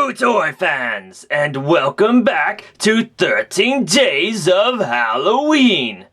Hello, Toy fans, and welcome back to 13 Days of Halloween.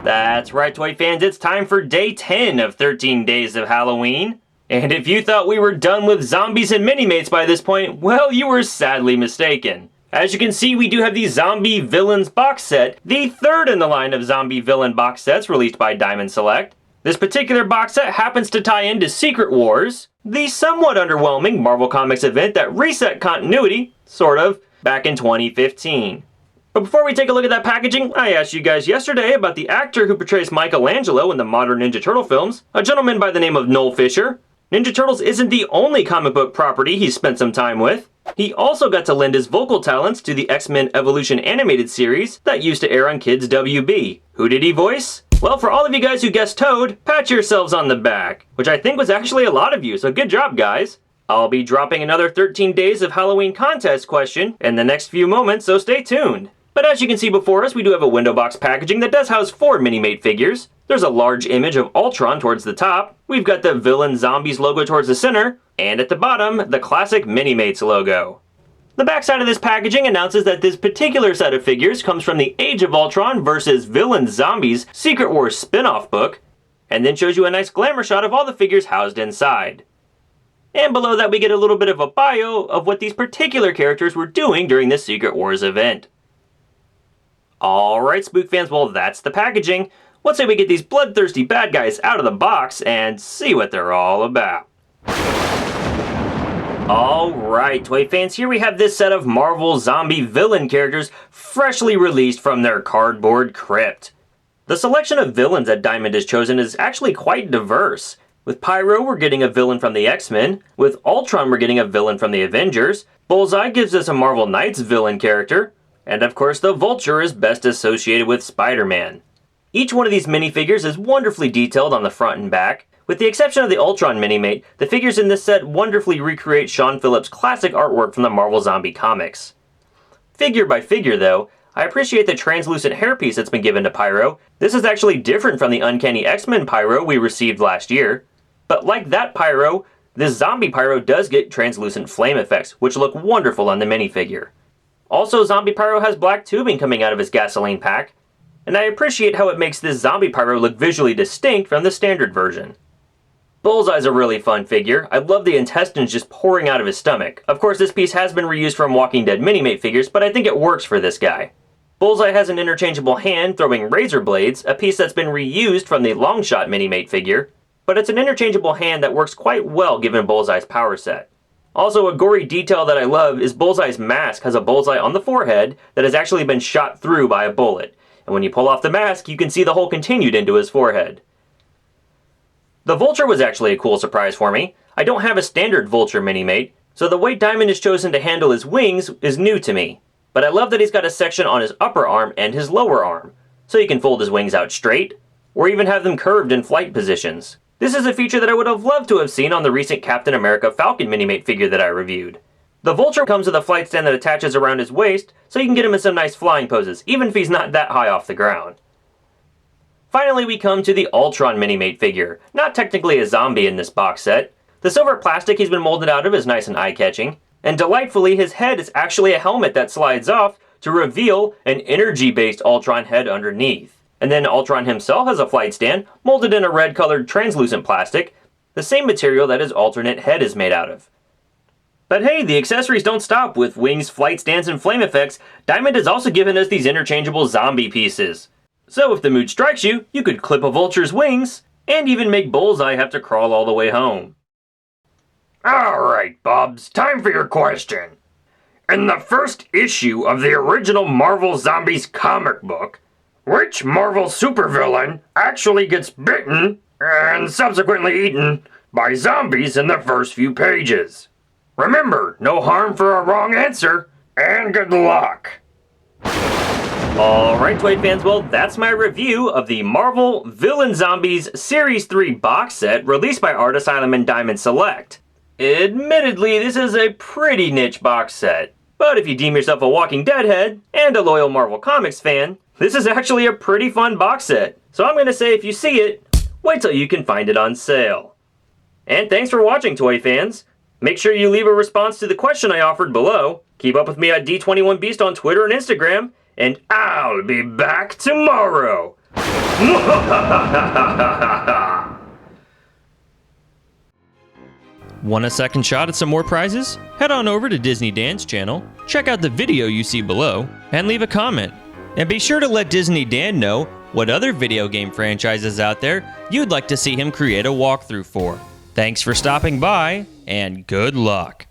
That's right, Toy fans, it's time for day 10 of 13 Days of Halloween. And if you thought we were done with Zombies and Minimates by this point, well, you were sadly mistaken. As you can see, we do have the Zombie Villains box set, the third in the line of Zombie Villain box sets released by Diamond Select. This particular box set happens to tie into Secret Wars, the somewhat underwhelming Marvel Comics event that reset continuity, sort of, back in 2015. But before we take a look at that packaging, I asked you guys yesterday about the actor who portrays Michelangelo in the modern Ninja Turtle films, a gentleman by the name of Noel Fisher. Ninja Turtles isn't the only comic book property he's spent some time with. He also got to lend his vocal talents to the X-Men Evolution animated series that used to air on Kids WB. Who did he voice? Well, for all of you guys who guessed Toad, pat yourselves on the back, which I think was actually a lot of you, so good job, guys. I'll be dropping another 13 Days of Halloween contest question in the next few moments, so stay tuned. But as you can see before us, we do have a window box packaging that does house 4 Minimate figures. There's a large image of Ultron towards the top, we've got the Villain Zombies logo towards the center, and at the bottom, the classic Minimates logo. The backside of this packaging announces that this particular set of figures comes from the Age of Ultron vs. Villain Zombies Secret Wars spin-off book, and then shows you a nice glamour shot of all the figures housed inside. And below that we get a little bit of a bio of what these particular characters were doing during this Secret Wars event. Alright, Spook fans, well that's the packaging. Let's say we get these bloodthirsty bad guys out of the box and see what they're all about. Alright, Toy fans, here we have this set of Marvel Zombie Villain characters freshly released from their cardboard crypt. The selection of villains that Diamond has chosen is actually quite diverse. With Pyro, we're getting a villain from the X-Men. With Ultron, we're getting a villain from the Avengers. Bullseye gives us a Marvel Knights villain character. And of course, the Vulture is best associated with Spider-Man. Each one of these minifigures is wonderfully detailed on the front and back. With the exception of the Ultron Minimate, the figures in this set wonderfully recreate Sean Phillips' classic artwork from the Marvel Zombie comics. Figure by figure though, I appreciate the translucent hairpiece that's been given to Pyro. This is actually different from the Uncanny X-Men Pyro we received last year. But like that Pyro, this Zombie Pyro does get translucent flame effects, which look wonderful on the minifigure. Also, Zombie Pyro has black tubing coming out of his gasoline pack, and I appreciate how it makes this Zombie Pyro look visually distinct from the standard version. Bullseye's a really fun figure. I love the intestines just pouring out of his stomach. Of course, this piece has been reused from Walking Dead Minimate figures, but I think it works for this guy. Bullseye has an interchangeable hand throwing razor blades, a piece that's been reused from the Longshot Minimate figure, but it's an interchangeable hand that works quite well given Bullseye's power set. Also, a gory detail that I love is Bullseye's mask has a bullseye on the forehead that has actually been shot through by a bullet, and when you pull off the mask, you can see the hole continued into his forehead. The Vulture was actually a cool surprise for me. I don't have a standard Vulture Minimate, so the way Diamond has chosen to handle his wings is new to me. But I love that he's got a section on his upper arm and his lower arm, so he can fold his wings out straight, or even have them curved in flight positions. This is a feature that I would have loved to have seen on the recent Captain America Falcon Minimate figure that I reviewed. The Vulture comes with a flight stand that attaches around his waist, so you can get him in some nice flying poses, even if he's not that high off the ground. Finally, we come to the Ultron Minimate figure. Not technically a zombie in this box set. The silver plastic he's been molded out of is nice and eye-catching, and delightfully, his head is actually a helmet that slides off to reveal an energy-based Ultron head underneath. And then Ultron himself has a flight stand molded in a red-colored translucent plastic, the same material that his alternate head is made out of. But hey, the accessories don't stop with wings, flight stands, and flame effects. Diamond has also given us these interchangeable zombie pieces. So if the mood strikes you, you could clip a Vulture's wings, and even make Bullseye have to crawl all the way home. Alright, Bubs, time for your question. In the first issue of the original Marvel Zombies comic book, which Marvel supervillain actually gets bitten and subsequently eaten by zombies in the first few pages? Remember, no harm for a wrong answer, and good luck! Alright, Toy fans, well that's my review of the Marvel Villain Zombies Series 3 box set released by Asylum and Diamond Select. Admittedly, this is a pretty niche box set, but if you deem yourself a Walking Dead head and a loyal Marvel Comics fan, this is actually a pretty fun box set. So I'm going to say if you see it, wait till you can find it on sale. And thanks for watching, Toy fans. Make sure you leave a response to the question I offered below. Keep up with me at D21Beast on Twitter and Instagram, and I'll be back tomorrow. Want a second shot at some more prizes? Head on over to Disney Dan's channel, check out the video you see below, and leave a comment. And be sure to let Disney Dan know what other video game franchises out there you'd like to see him create a walkthrough for. Thanks for stopping by, and good luck.